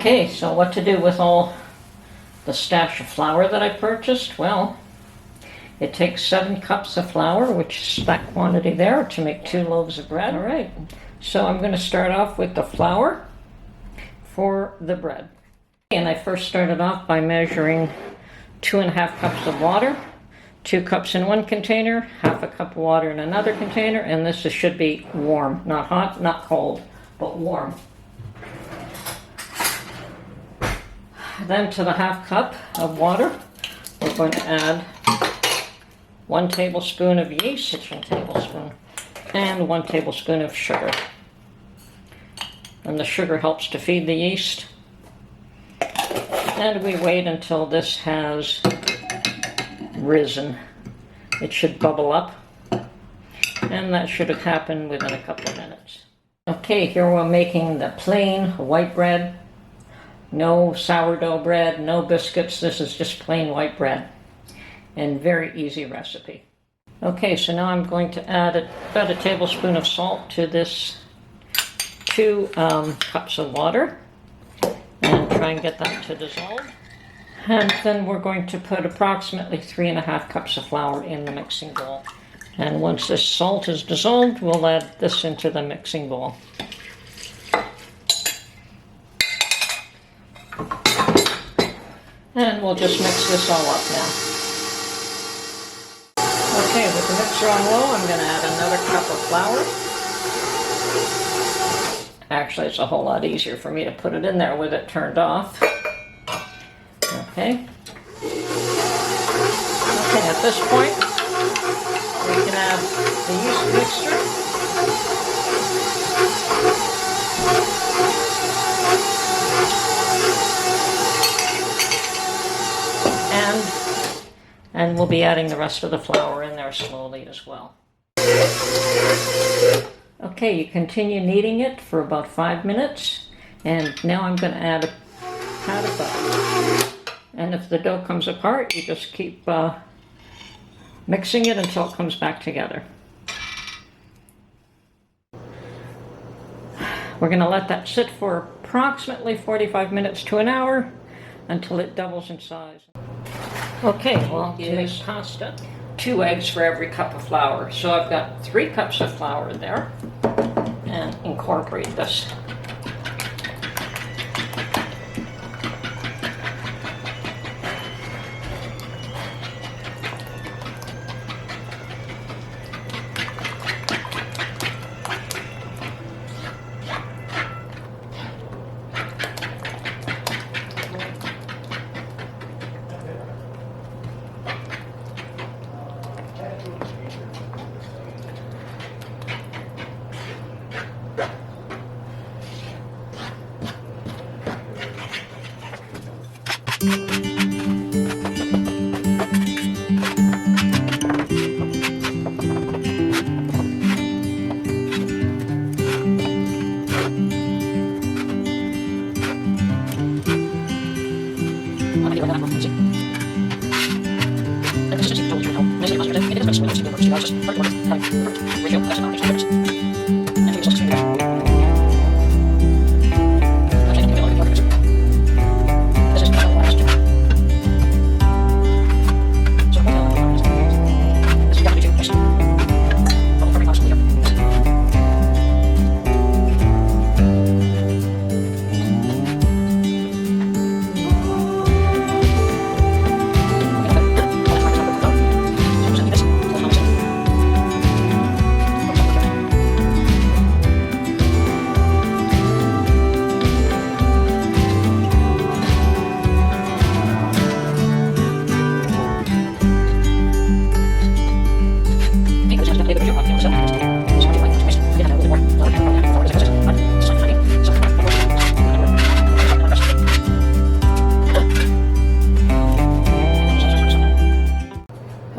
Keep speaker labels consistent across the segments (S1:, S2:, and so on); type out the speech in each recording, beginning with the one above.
S1: Okay, so what to do with all the stash of flour that I purchased? Well, it takes 7 cups of flour, which is that quantity there, to make 2 loaves of bread. All right, so I'm going to start off with the flour for the bread. And I first started off by measuring 2.5 cups of water, 2 cups in one container, half a cup of water in another container, and this should be warm, not hot, not cold, but warm. Then to the half cup of water, we're going to add 1 tablespoon of yeast, kitchen tablespoon, and 1 tablespoon of sugar. And the sugar helps to feed the yeast. And we wait until this has risen. It should bubble up, and that should have happened within a couple of minutes. Okay, here we're making the plain white bread. No sourdough bread, no biscuits. This is just plain white bread, and very easy recipe. Okay, so now I'm going to add about a tablespoon of salt to this 2 cups of water, and try and get that to dissolve. And then we're going to put approximately 3.5 cups of flour in the mixing bowl. And once this salt is dissolved, we'll add this into the mixing bowl. And we'll just mix this all up now. Okay, with the mixer on low, I'm going to add another cup of flour. Actually, it's a whole lot easier for me to put it in there with it turned off. Okay. Okay, at this point, we can add the yeast mixture. And we'll be adding the rest of the flour in there slowly as well. Okay, you continue kneading it for about 5 minutes, and now I'm going to add a pat of butter. And if the dough comes apart, you just keep mixing it until it comes back together. We're going to let that sit for approximately 45 minutes to an hour until it doubles in size. Okay, well, to make pasta, 2 eggs for every cup of flour. So I've got 3 cups of flour there, and incorporate this.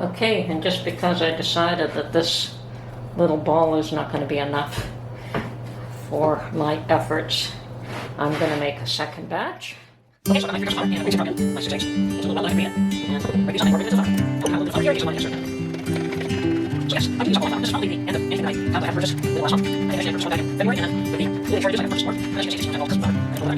S1: Okay, and just because I decided that this little ball is not going to be enough for my efforts, I'm going to make a second batch. Okay, so I got my 3 cups of flour and a basic my 6 eggs. It's a little bit lighter and reduce on 4 minutes of flour. I'll have a little flour here, use on my So yes, I'm using some flour. This is probably the end of anything I have purchased with the last month. I actually purchased one back in February, and then with the charges I purchased more. I'm just going to take this one and all this flour and put it on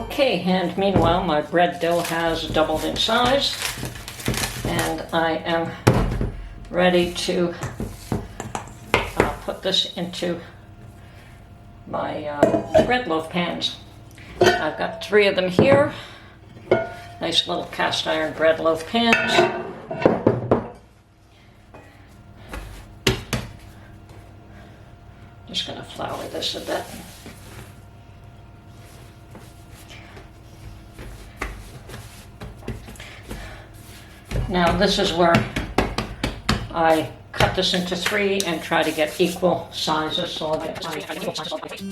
S1: Okay, and meanwhile my bread dough has doubled in size, and I am ready to put this into my bread loaf pans. I've got 3 of them here. Nice little cast iron bread loaf pans. Just going to flour this a bit. Now this is where I cut this into 3 and try to get equal sizes, so I'll get my equal sizes.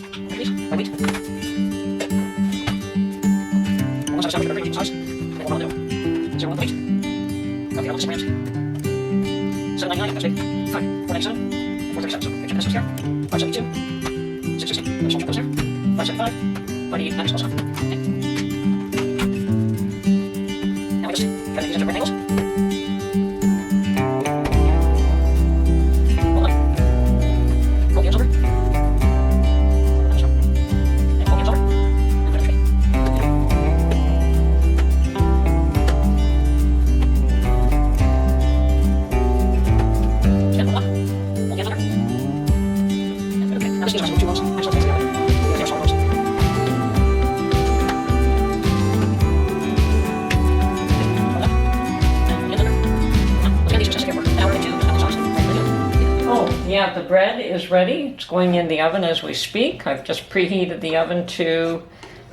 S1: Yeah, the bread is ready. It's going in the oven as we speak. I've just preheated the oven to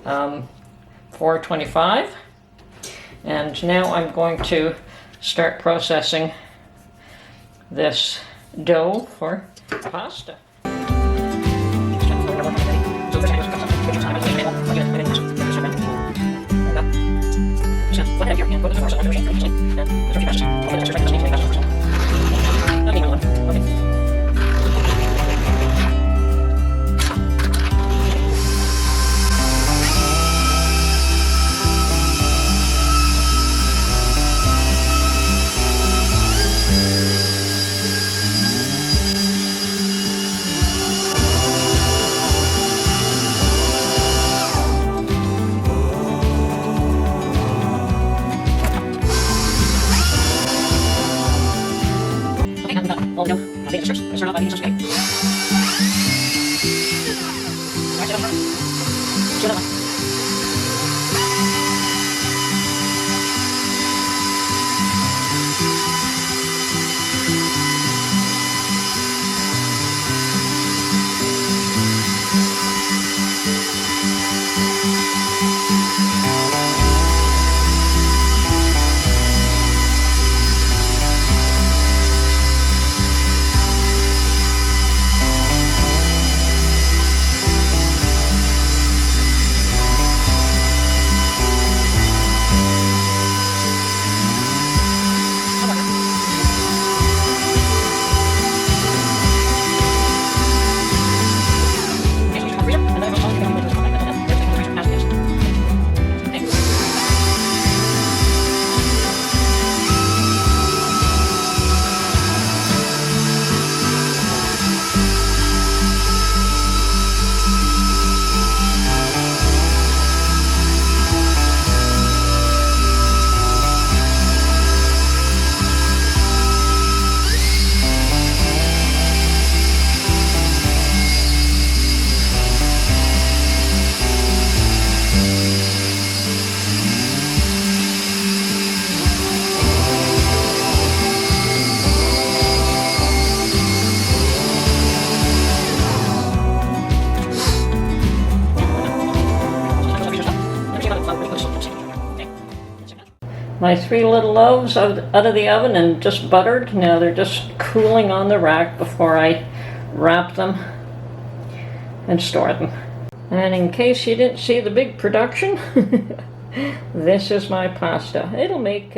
S1: 425. And now I'm going to start processing this dough for pasta. my 3 little loaves out of the oven and just buttered. Now they're just cooling on the rack before I wrap them and store them. And in case you didn't see the big production, this is my pasta. It'll make